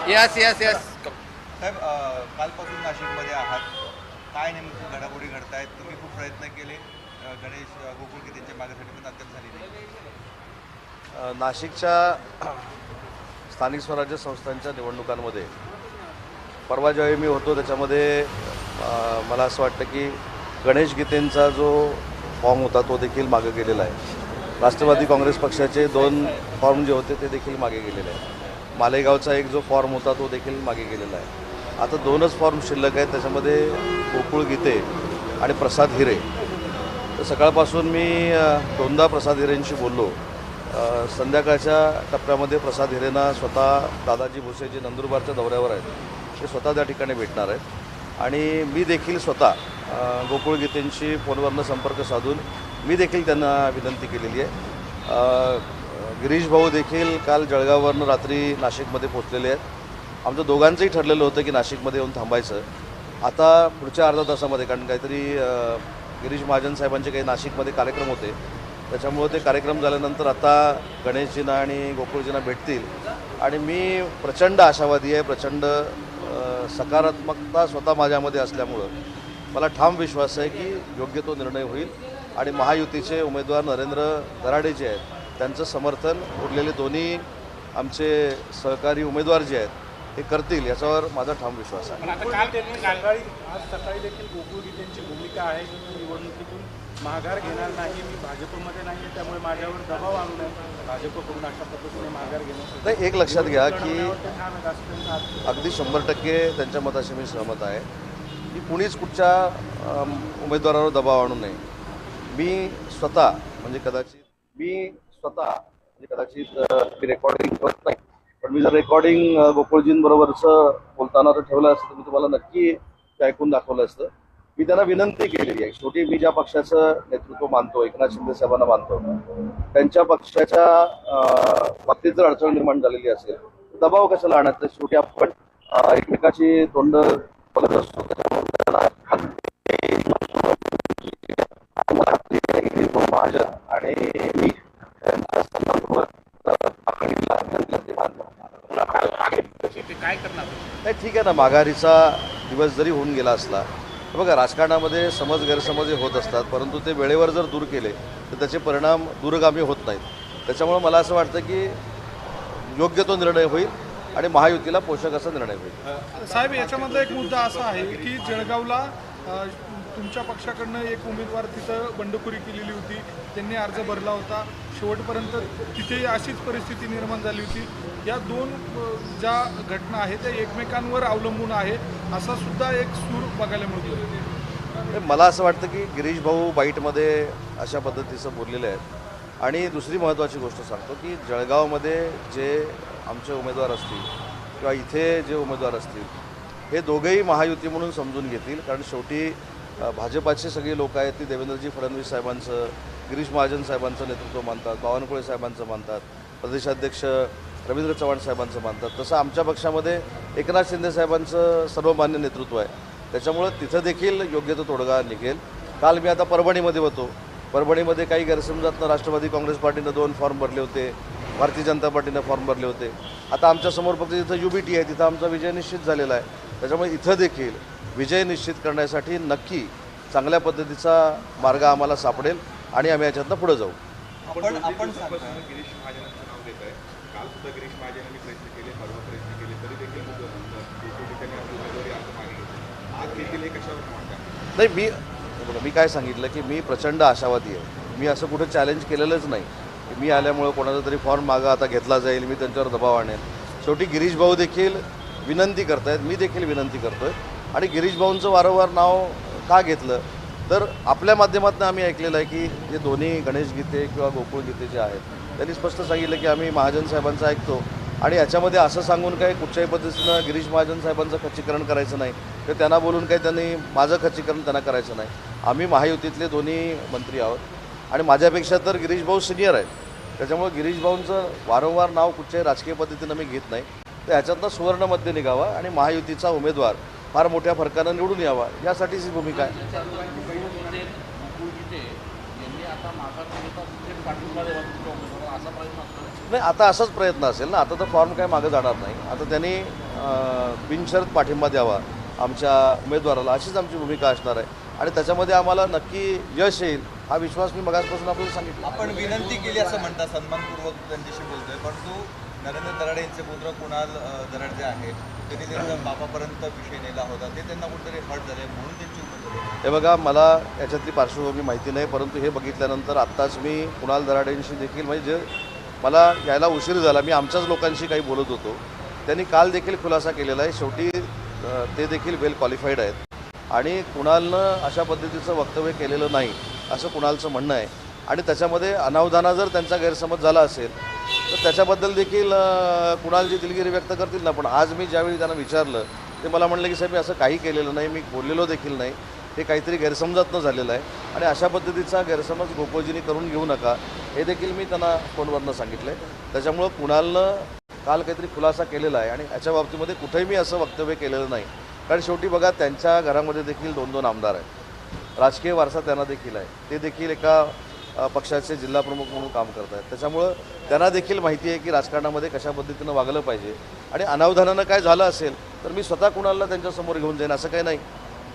Yes yes yes साहेब, कालपासून नाशिकमध्ये आहात. काय नेमकं घडामोडी घडतायत? तुम्ही खूप प्रयत्न केले गणेश गोकुळके त्यांच्या मागण्यासाठी, पण अद्याप झाली नाही. नाशिकच्या स्थानिक स्वराज्य संस्थांच्या निवडणुकांमध्ये परवा ज्यावेळी मी होतो त्याच्यामध्ये मला असं वाटतं की गणेश गीतेंचा जो फॉर्म होता तो देखील मागे गेलेला आहे. राष्ट्रवादी काँग्रेस पक्षाचे 2 फॉर्म जे होते ते देखील मागे गेलेले आहे. मालेगावचा एक जो फॉर्म होता तो देखील मागे गेलेला आहे. आता 2च फॉर्म शिल्लक आहेत, त्याच्यामध्ये गोकुळ गीते आणि प्रसाद हिरे. तर सकाळपासून मी 2दा प्रसाद हिरेंशी बोललो. संध्याकाळच्या टप्प्यामध्ये प्रसाद हिरेंना स्वतः दादाजी भुसे जे नंदुरबारच्या दौऱ्यावर आहेत ते स्वतः त्या ठिकाणी भेटणार आहेत आणि मी देखील स्वतः गोकुळ गीतेंशी फोनवरनं संपर्क साधून मी देखील त्यांना विनंती केलेली आहे. गिरीश भाऊ देखील काल जळगाववरनं रात्री नाशिकमध्ये पोचलेले आहेत. आमचं दोघांचंही ठरलेलं होतं की नाशिकमध्ये येऊन थांबायचं. आता पुढच्या अर्धा तासामध्ये, कारण काहीतरी गिरीश महाजन साहेबांचे काही नाशिकमध्ये कार्यक्रम होते, त्याच्यामुळे ते कार्यक्रम झाल्यानंतर आता गणेशजींना आणि गोकुळजींना भेटतील आणि मी प्रचंड आशावादी आहे. प्रचंड सकारात्मकता स्वतः माझ्यामध्ये असल्यामुळं मला ठाम विश्वास आहे की योग्य तो निर्णय होईल आणि महायुतीचे उमेदवार नरेंद्र गराडे जे आहेत त्यांचं समर्थन उरलेले दोन्ही आमचे सहकारी उमेदवार जे आहेत ते करतील याच्यावर माझा ठाम विश्वास आहे. पण आता काल त्यांनी आज सकाळी देखील गोकुळ गीतेंची भूमिका आहे की मी निवडणुकीतून माघार घेणार नाही, मी भाजपमध्ये नाही आहे, त्यामुळे माझ्यावर दबाव आणू नये भाजपकडून अशा पद्धतीने माघार घेणं. नाही, एक लक्षात घ्या की अगदी 100% त्यांच्या मताशी मी सहमत आहे की कुणीच कुठच्या उमेदवारावर दबाव आणू नये. मी स्वतः मी रेकॉर्डिंग करत नाही, पण मी जर रेकॉर्डिंग गोकुळजींबरोबरचं बोलताना जर ठेवलं असतं तर मी तुम्हाला नक्की ते ऐकून दाखवलं असतं. मी त्यांना विनंती केलेली आहे. शेवटी मी ज्या पक्षाचं नेतृत्व मानतो, एकनाथ शिंदे साहेबांना मानतो, त्यांच्या पक्षाच्या बाबतीत जर अडचण निर्माण झालेली असेल तर दबाव कशाला आणायचं? शेवटी आपण एकमेकाची तोंड बघत असतो. महाजन आणि मी काय करणार? नाही, ठीक आहे ना, माघारीचा दिवस जरी होऊन गेला असला तर बघा, राजकारणामध्ये समज गैरसमज होत असतात, परंतु ते वेळेवर जर दूर केले तर त्याचे परिणाम दूरगामी होत नाहीत. त्याच्यामुळे मला असं वाटतं की योग्य तो निर्णय होईल आणि महायुतीला पोषक असा निर्णय होईल. साहेब, याच्यामधला एक मुद्दा असा आहे की जळगावला तुमच्या पक्षाकडनं एक उमेदवार तिथं बंडखोरी केलेली होती, त्यांनी अर्ज भरला होता, शेवटपर्यंत तिथे अशीच परिस्थिती निर्माण झाली होती. या 2 ज्या घटना आहेत त्या एकमेकांवर अवलंबून आहे असा सुद्धा एक सूर बघायला मिळतो. मला असं वाटतं की गिरीश भाऊ बाईटमध्ये अशा पद्धतीचं बोललेले आहेत. आणि दुसरी महत्त्वाची गोष्ट सांगतो की जळगावमध्ये जे आमचे उमेदवार असतील किंवा इथे जे उमेदवार असतील हे दोघेही महायुती म्हणून समजून घेतील, कारण शेवटी भाजपाचे सगळे लोक आहेत ती देवेंद्रजी फडणवीस साहेबांचं, गिरीश महाजन साहेबांचं नेतृत्व मानतात, बावनकुळे साहेबांचं मानतात, प्रदेशाध्यक्ष रवींद्र चव्हाण साहेबांचं मानतात. तसं आमच्या पक्षामध्ये एकनाथ शिंदे साहेबांचं सर्वमान्य नेतृत्व आहे. त्याच्यामुळं तिथं देखील योग्य तो तोडगा निघेल. काल मी आता परभणीमध्ये होतो. परभणीमध्ये काही गैरसमजातनं राष्ट्रवादी काँग्रेस पार्टीनं 2 फॉर्म भरले होते, भारतीय जनता पार्टीनं फॉर्म भरले होते. आता आमच्यासमोर फक्त तिथं UBT आहे, तिथं आमचा विजय निश्चित झालेला आहे. त्याच्यामुळे इथं देखील विजय निश्चित करण्यासाठी नक्की चांगल्या पद्धतीचा मार्ग आम्हाला सापडेल आणि आम्ही याच्यातनं पुढे जाऊ. आपण गिरीश महाजनांचं नाव देत आहे. काल सुद्धा गिरीश महाजनांनी प्रयत्न केले, परवा प्रयत्न केले, तरी देखील त्यांनी आपली उमेदवारी अर्ज मागे घेतली. आज देखील हे कशावर म्हणतात? नाही, मी काय सांगितलं की मी प्रचंड आशावादी आहे. मी असं कुठं चॅलेंज केलेलंच नाही की मी आल्यामुळं कोणाचा तरी फॉर्म मागं आता घेतला जाईल, मी त्यांच्यावर दबाव आणेल. शेवटी गिरीश भाऊ देखील विनंती करतायत, मी देखील विनंती करतोय. आणि गिरीश भाऊंचं वारंवार नाव का घेतलं तर आपल्या माध्यमातून आम्ही ऐकलेलं आहे की जे दोन्ही गणेश गीते किंवा गोकुळ गीते जे आहेत त्यांनी स्पष्ट सांगितलं की आम्ही महाजन साहेबांचं ऐकतो आणि याच्यामध्ये असं सांगून काही कुठच्याही पद्धतीनं गिरीश महाजन साहेबांचं खच्चीकरण करायचं नाही किंवा त्यांना बोलून काही त्यांनी माझं खच्चीकरण त्यांना करायचं नाही. आम्ही महायुतीतले दोन्ही मंत्री आहोत आणि माझ्यापेक्षा तर गिरीश भाऊ सिनियर आहेत. त्याच्यामुळे गिरीश भाऊंचं वारंवार नाव कुठच्याही राजकीय पद्धतीनं मी घेत नाही. तर ह्याच्यातनं सुवर्णमध्ये निघावा आणि महायुतीचा उमेदवार फार मोठ्या फरकानं निवडून यावा यासाठीच ही भूमिका आहे. गोकुळ गीते यांनी आता माघार घेता पाठिंबा द्यावा तुमच्या उमेदवाराला असा प्रयत्न असतो. नाही, आता असाच प्रयत्न असेल ना. आता तर फॉर्म काय मागं जाणार नाही. आता त्यांनी बिनशर्त पाठिंबा द्यावा आमच्या उमेदवाराला, अशीच आमची भूमिका असणार आहे. आणि त्याच्यामध्ये आम्हाला नक्की यश येईल हा विश्वास मी मगाचपासून आपल्याला सांगितलं. आपण विनंती केली असं म्हणता, सन्मानपूर्वक त्यांच्याशी बोलतोय, परंतु नरेंद्र दराडे यांचे पुत्र कुणाल दराडे जे आहेत त्यांनी त्यांचा बापापर्यंत विषय नेला होता, ते त्यांना कुठेतरी हट झाले म्हणून त्यांची उमेदवारी. हे बघा, मला याच्यातली पार्श्वभूमी माहिती नाही, परंतु हे बघितल्यानंतर आत्ताच मी कुणाल दराडेंशी देखील, म्हणजे मला यायला उशीर झाला, मी आमच्याच लोकांशी काही बोलत होतो, त्यांनी काल देखील खुलासा केलेला आहे. शेवटी ते देखील वेल क्वालिफाईड आहेत आणि कुणालनं अशा पद्धतीचं वक्तव्य केलेलं नाही असं कुणालचं म्हणणं आहे. आणि त्याच्यामध्ये अनावधाना जर त्यांचा गैरसमज झाला असेल तर त्याच्याबद्दल देखील कुणालची दिलगिरी व्यक्त करतील ना. पण आज मी ज्यावेळी त्यांना विचारलं ते मला म्हणलं की साहेब मी असं काही केलेलं नाही, मी बोललेलो देखील नाही, हे काहीतरी गैरसमजातनं झालेलं आहे आणि अशा पद्धतीचा गैरसमज गोकुळजींनी करून घेऊ नका हे देखील मी त्यांना फोनवरनं सांगितलं आहे. त्याच्यामुळं कुणालनं काल काहीतरी खुलासा केलेला आहे आणि याच्या बाबतीमध्ये कुठेही मी असं वक्तव्य केलेलं नाही. कारण शेवटी बघा, त्यांच्या घरामध्ये देखील 2-2 आमदार आहेत, राजकीय वारसा त्यांना देखील आहे, ते देखील एका पक्षाचे जिल्हाप्रमुख म्हणून काम करत आहेत. त्याच्यामुळं त्यांना देखील माहिती आहे की राजकारणामध्ये कशा पद्धतीनं वागलं पाहिजे. आणि अनावधानानं काय झालं असेल तर मी स्वतः कुणाला त्यांच्यासमोर घेऊन जाईन असं काही नाही.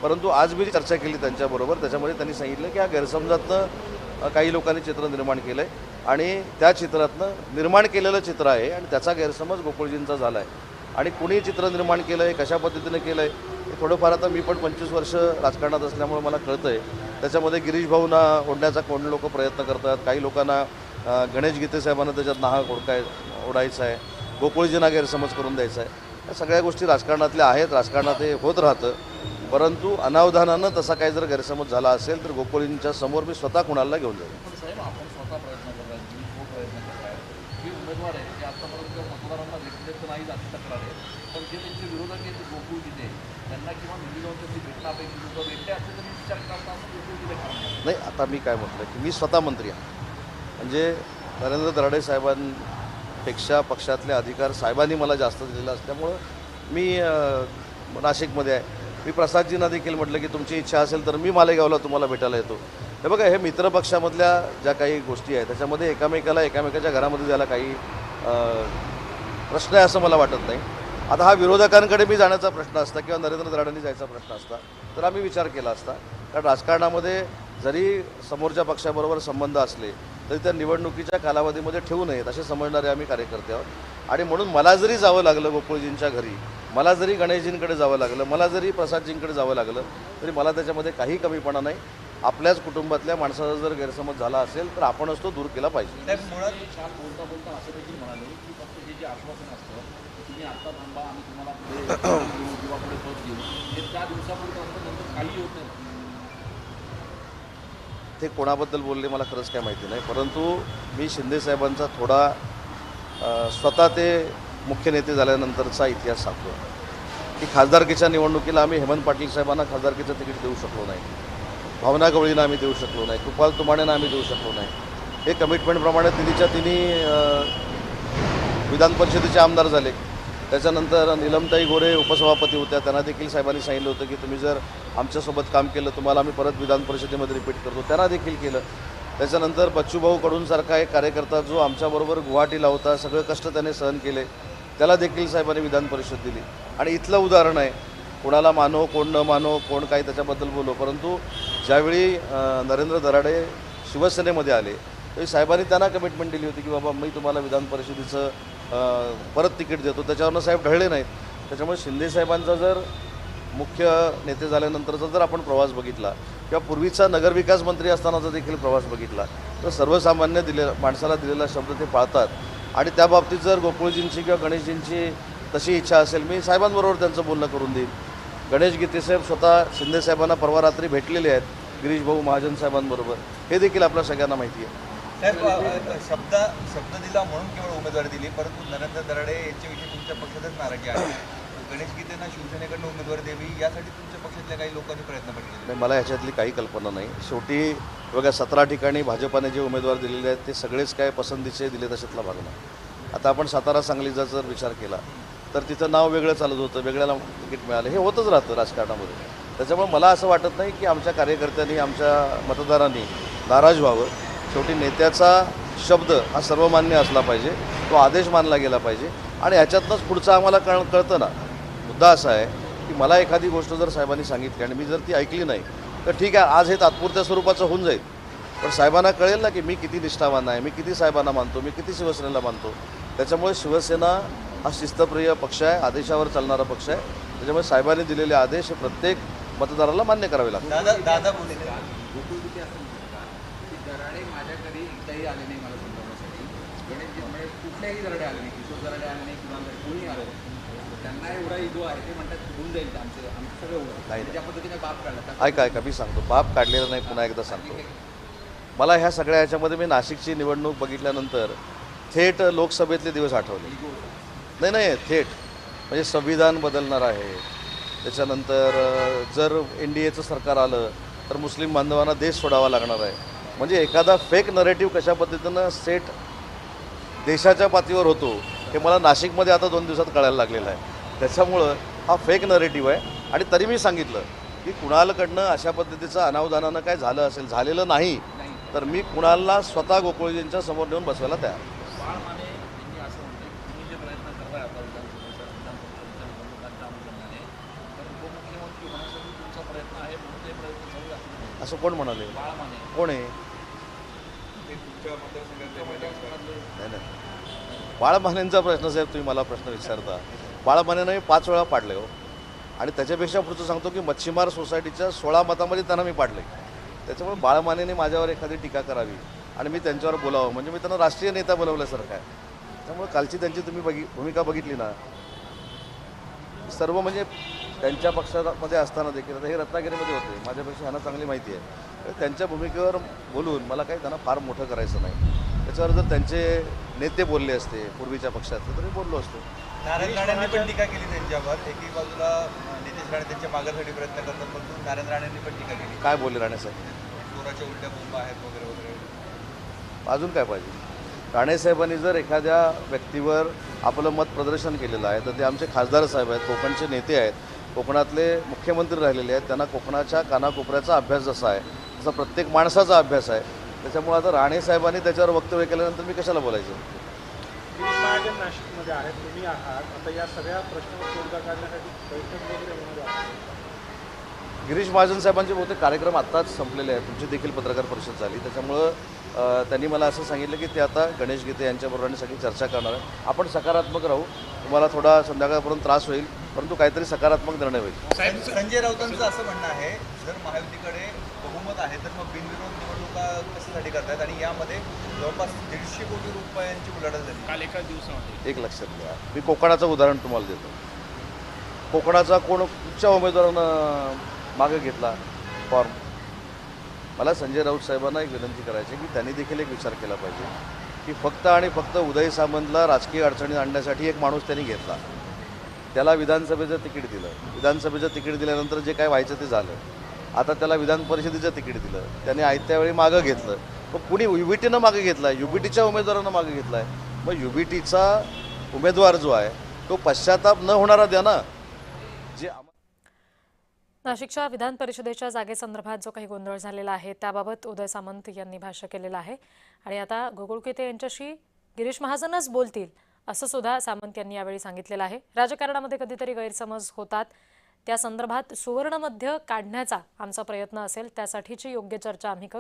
परंतु आज मी चर्चा केली त्यांच्याबरोबर, त्याच्यामध्ये त्यांनी सांगितलं की हा गैरसमजातनं काही लोकांनी चित्र निर्माण केलं आहे आणि त्या चित्रातनं निर्माण केलेलं चित्र आहे आणि त्याचा गैरसमज गोकुळजींचा झाला आहे. आणि कुणी चित्र निर्माण केलं आहे, कशा पद्धतीनं केलं आहे हे थोडंफार आता मी पण 25 वर्ष राजकारणात असल्यामुळे मला कळतं आहे. त्याच्यामध्ये गिरीश भाऊंना ओढण्याचा कोण लोक प्रयत्न करतात, काही लोकांना गणेश गीते साहेबांना त्याच्यात नाहक ओढायचं आहे, गोकुळजींना गैरसमज करून द्यायचा आहे. या सगळ्या गोष्टी राजकारणातल्या आहेत, राजकारणात हे होत राहतं. परंतु अनावधानानं तसा काही जर गैरसमज झाला असेल तर गोकुळजींच्या समोर मी स्वतः कुणाला घेऊन जाईल. पण साहेब, आपण स्वतः प्रयत्न करताय, तुम्ही खूप प्रयत्न करताय, जे उमेदवार आहे ते आत्तापर्यंत मतदारांना भेटले तर नाही जास्त तक्रार आहे, पण जे त्यांचे विरोधक आहेत गोकुळ गीते त्यांना किंवा निधी जाऊन त्यांची भेटणं अपेक्षित होतं, भेटले असते तरी विचार करता असं गोकुळ गीते कारण नाही, आता मी काय म्हटलं की मी स्वतः मंत्री आहे, म्हणजे नरेंद्र दराडे साहेबांपेक्षा पक्षातले अधिकार साहेबांनी मला जास्त दिलेला असल्यामुळं मी नाशिकमध्ये आहे. मी प्रसादजींना देखील म्हटलं की तुमची इच्छा असेल तर मी मालेगावला तुम्हाला भेटायला येतो. हे बघा, हे मित्रपक्षामधल्या ज्या काही गोष्टी आहेत त्याच्यामध्ये एकामेकाच्या घरामध्ये जायला काही प्रश्न आहे असं मला वाटत नाही. आता हा विरोधकांकडे मी जाण्याचा प्रश्न असता किंवा नरेंद्र दराडेंनी जायचा प्रश्न असता तर आम्ही विचार केला असता. कारण राजकारणामध्ये जरी समोरच्या पक्षाबरोबर संबंध असले तरी त्या निवडणुकीच्या कालावधीमध्ये ठेवू नयेत असे समजणारे आम्ही कार्यकर्ते आहोत. आणि म्हणून मला जरी जावं लागलं गोकुळजींच्या घरी, मला जरी गणेशजींकडे जावं लागलं, मला जरी प्रसादजींकडे जावं लागलं तरी मला त्याच्यामध्ये काही कमीपणा नाही. आपल्याच कुटुंबातल्या माणसाचा जर गैरसमज झाला असेल तर आपणच तो दूर केला पाहिजे. साहेब, मुळात छान बोलता असं देखील म्हणाले की फक्त हे जे आश्वासन असतं की तुम्ही आत्ता थांबा आम्ही तुम्हाला पुढे देऊ किंवा पुढे पद देऊ, हे त्या दिवसापुरतं असतं, नंतर काही होत नाही. ते कोणाबद्दल बोलले मला खरंच काय माहिती नाही. परंतु मी शिंदेसाहेबांचा थोडा स्वतः ते मुख्य नेते झाल्यानंतरचा इतिहास सांगतो की खासदारकीच्या निवडणुकीला आम्ही हेमंत पाटील साहेबांना खासदारकीचं तिकीट देऊ शकलो नाही, भावना गवळींना आम्ही देऊ शकलो नाही, कृपाल तुमाणेंना आम्ही देऊ शकलो नाही. हे कमिटमेंटप्रमाणे तिन्ही विधान परिषदेचे आमदार झाले. त्याच्यानंतर नीलमताई गोरे उपसभापती होत्या, त्यांना देखील साहेबांनी सांगितलं होतं की तुम्ही जर आमच्यासोबत काम केलं तुम्हाला आम्ही परत विधान परिषदेमध्ये रिपीट करतो, त्यांना देखील केलं. त्याच्यानंतर बच्चूभाऊ कडूंसारखा एक कार्यकर्ता जो आमच्याबरोबर गुवाहाटीला होता, सगळं कष्ट त्याने सहन केले, त्याला देखील साहेबांनी विधान परिषद दिली. आणि इथलं उदाहरण आहे, कोणाला मानो कोण न मानो कोण काही त्याच्याबद्दल बोलो, परंतु ज्यावेळी नरेंद्र दराडे शिवसेनेमध्ये आले तरी साहेबांनी त्यांना कमिटमेंट दिली होती की बाबा मी तुम्हाला विधान परिषदेचं परत तिकीट देतो. त्याच्यावरनं साहेब ढळले नाहीत. त्याच्यामुळे शिंदेसाहेबांचा जर मुख्य नेते झाल्यानंतरचा जर आपण प्रवास बघितला किंवा पूर्वीचा नगरविकास मंत्री असतानाचा देखील प्रवास बघितला तर सर्वसामान्य माणसाला दिलेला शब्द ते पाळतात. आणि त्या बाबतीत जर गोकुळजींची किंवा गणेशजींची तशी इच्छा असेल मी साहेबांबरोबर त्यांचं बोलणं करून देईन. गणेश गीतेसाहेब स्वतः शिंदेसाहेबांना परवा रात्री भेटलेले आहेत गिरीश भाऊ महाजन साहेबांबरोबर, हे देखील आपल्या सगळ्यांना माहिती आहे. साहेब, शब्द दिला म्हणून केवळ उमेदवारी दिली, परंतु नरेंद्र दराडे यांच्याविषयी तुमच्या पक्षातच नाराजी आहे. गणेश गीतेंना शिवसेनेकडनं उमेदवारी द्यावी यासाठी तुमच्या पक्षातल्या काही लोकांनी प्रयत्न पण केले. नाही, मला ह्याच्यातली काही कल्पना नाही. शेवटी बघा 17 ठिकाणी भाजपाने जे उमेदवार दिलेले आहेत ते सगळेच काय पसंतीचे दिले तशातला भाग नाही. आता आपण सातारा सांगलीचा जर विचार केला तर तिथं नाव वेगळं चालत होतं, वेगळ्याला तिकीट मिळालं, हे होतच राहतं राजकारणामध्ये. त्याच्यामुळे मला असं वाटत नाही की आमच्या कार्यकर्त्यांनी आमच्या मतदारांनी नाराज व्हावं. शेवटी नेत्याचा शब्द हा सर्वमान्य असला पाहिजे तो आदेश मानला गेला पाहिजे आणि ह्याच्यातनंच पुढचं आम्हाला कळतं ना. मुद्दा असा आहे की मला एखादी गोष्ट जर साहेबांनी सांगितली आणि मी जर ती ऐकली नाही तर ठीक आहे, आज हे तात्पुरत्या स्वरूपाचं होऊन जाईल, पण साहेबांना कळेल ना की मी किती निष्ठावान आहे, मी किती साहेबांना मानतो, मी किती शिवसेनेला मानतो. त्याच्यामुळे शिवसेना हा शिस्तप्रिय पक्ष आहे, आदेशावर चालणारा पक्ष आहे. त्याच्यामुळे साहेबांनी दिलेले आदेश हे प्रत्येक मतदाराला मान्य करावे लागतात. दादा बोलले गोकुळ किती असं म्हणतात का की दराडे माझ्या घरी एकदाही आले नाही मला समजावण्यासाठी. गणेशजी म्हणजे कुठल्याही दराडे आले नाही, किशोर दराडे आले नाही किंवा कोणी आलं नाही. त्यांना एवढा इगो आहे, ते म्हणतात होऊन जाईल आमचं सगळं होतं. नाही. ज्या पद्धतीने बाप काढला ऐका मी सांगतो, बाप काढलेला नाही, पुन्हा एकदा सांगतो. मला ह्या सगळ्या ह्याच्यामध्ये मी नाशिकची निवडणूक बघितल्यानंतर थेट लोकसभेतले दिवस आठवले. नाही थेट म्हणजे संविधान बदलणार आहे, त्याच्यानंतर जर NDAचं सरकार आलं तर मुस्लिम बांधवांना देश सोडावा लागणार आहे. म्हणजे एखादा फेक नरेटिव्ह कशा पद्धतीनं सेट देशाच्या पातळीवर होतो हे मला नाशिकमध्ये आता 2 दिवसात कळायला लागलेलं आहे. त्याच्यामुळं हा फेक नरेटिव्ह आहे. आणि तरी मी सांगितलं की कुणालकडनं अशा पद्धतीचं अनावधानानं काय झालं असेल, झालेलं नाही तर मी कुणालला स्वतः गोकुळजींच्या समोर नेऊन बसवायला तयार. बाळ माने यांनी असं म्हणते तुम्ही जे प्रयत्न करताय आता विधानसभेच्या निवडणुकांच्या अनुषंगाने तर उपमुख्यमंत्री होण्यासाठी तुमचा प्रयत्न आहे म्हणून ते प्रयत्न चालू आहे असं कोण म्हणाले? बाळ माने कोण आहे? ते तुमच्या मतदारसंघातले उमेदवार नाही बाळमानेंचा प्रश्न साहेब, तुम्ही मला प्रश्न विचारता. बाळमानेंना मी 5 वेळा पाडले हो. आणि त्याच्यापेक्षा पुढचं सांगतो की मच्छीमार सोसायटीच्या 16 मतामध्ये त्यांना मी पाडले. त्याच्यामुळे बाळमानेने माझ्यावर एखादी टीका करावी आणि मी त्यांच्यावर बोलावं म्हणजे मी त्यांना राष्ट्रीय नेता बनवल्यासारखं आहे. त्यामुळे कालची त्यांची तुम्ही भूमिका बघितली ना, सर्व म्हणजे त्यांच्या पक्षामध्ये असताना देखील, आता हे रत्नागिरीमध्ये होते, माझ्यापेक्षा ह्यांना चांगली माहिती आहे. तर त्यांच्या भूमिकेवर बोलून मला काही त्यांना फार मोठं करायचं नाही. त्याच्यावर जर त्यांचे नेते बोलले असते पूर्वीच्या पक्षातले तरी बोललो असतो. नारायण राणेंनी पण टीका केली त्यांच्यावर. एकी बाजूला नितेश राणे त्यांच्या मागासाठी प्रयत्न करतात, पण नारायण राणेंनी पण टीका केली. काय बोलले राणेसाहेब? चोराच्या उलट्या बोंबा आहेत वगैरे वगैरे. अजून काय पाहिजे? राणेसाहेबांनी जर एखाद्या व्यक्तीवर आपलं मत प्रदर्शन केलेलं आहे तर ते आमचे खासदार साहेब आहेत, कोकणचे नेते आहेत, कोकणातले मुख्यमंत्री राहिलेले आहेत. त्यांना कोकणाच्या कानाकोपऱ्याचा अभ्यास जसा आहे तसा प्रत्येक माणसाचा अभ्यास आहे. त्याच्यामुळे आता राणेसाहेबांनी त्याच्यावर वक्तव्य केल्यानंतर मी कशाला बोलायचं? गिरीश महाजन नाशिकमध्ये आहेत, तुम्ही आहात, आता या सगळ्या प्रश्नावर तोडगा काढण्यासाठी बैठक वगैरे होणार आहे. गिरीश महाजन साहेबांचे बहुतेक कार्यक्रम आत्ताच संपलेले आहेत, तुमची देखील पत्रकार परिषद झाली. त्याच्यामुळं त्यांनी मला असं सांगितलं की ते आता गणेश गीते यांच्याबरोबर सगळी चर्चा करणार आहे. आपण सकारात्मक राहू. तुम्हाला थोडा संध्याकाळपर्यंत त्रास होईल, परंतु काहीतरी सकारात्मक निर्णय होईल. संजय राऊतांचं असं म्हणणं आहे जर महायुतीकडे बहुमत आहे तर मग बिनविरोध निवडणुका कशासाठी करतायत आणि यामध्ये जवळपास 150 कोटी रुपयांची उलाढाल झाली काल एका दिवसामध्ये. एक लक्षात घ्या, मी कोकणाचं उदाहरण तुम्हाला देतो. कोकणाचा कुठच्या उमेदवारानं मागे घेतला फॉर्म? मला संजय राऊत साहेबांना एक विनंती करायची की त्यांनी देखील एक विचार केला पाहिजे की फक्त आणि फक्त उदय सामंतला राजकीय अडचणीत आणण्यासाठी एक माणूस त्यांनी घेतला, त्याला विधानसभेचं तिकीट दिलं, विधानसभेचं तिकीट दिल्यानंतर जे काय व्हायचं ते झालं. आता त्याला विधान परिषदेचं तिकीट दिलं, त्याने आयत्या वेळी मागं घेतलं. मग कुणी UBTनं मागे घेतला आहे, UBTच्या उमेदवारानं मागे घेतला आहे. मग UBTचा उमेदवार जो आहे तो पश्चाताप न होणारा द्या ना. जे नाशिकच्या विधान परिषदेच्या जागेसंदर्भात जो काही गोंधळ झालेला आहे त्याबाबत उदय सामंत यांनी भाष्य केलेलं आहे आणि आता गोकुळ गीते यांच्याशी गिरीश महाजनच बोलतील असं सुद्धा सामंत यांनी यावेळी सांगितलेलं आहे. राजकारणामध्ये कधीतरी गैरसमज होतात, त्या संदर्भात सुवर्णमध्य काढण्याचा आमचा प्रयत्न असेल, त्यासाठीची योग्य चर्चा आम्ही करू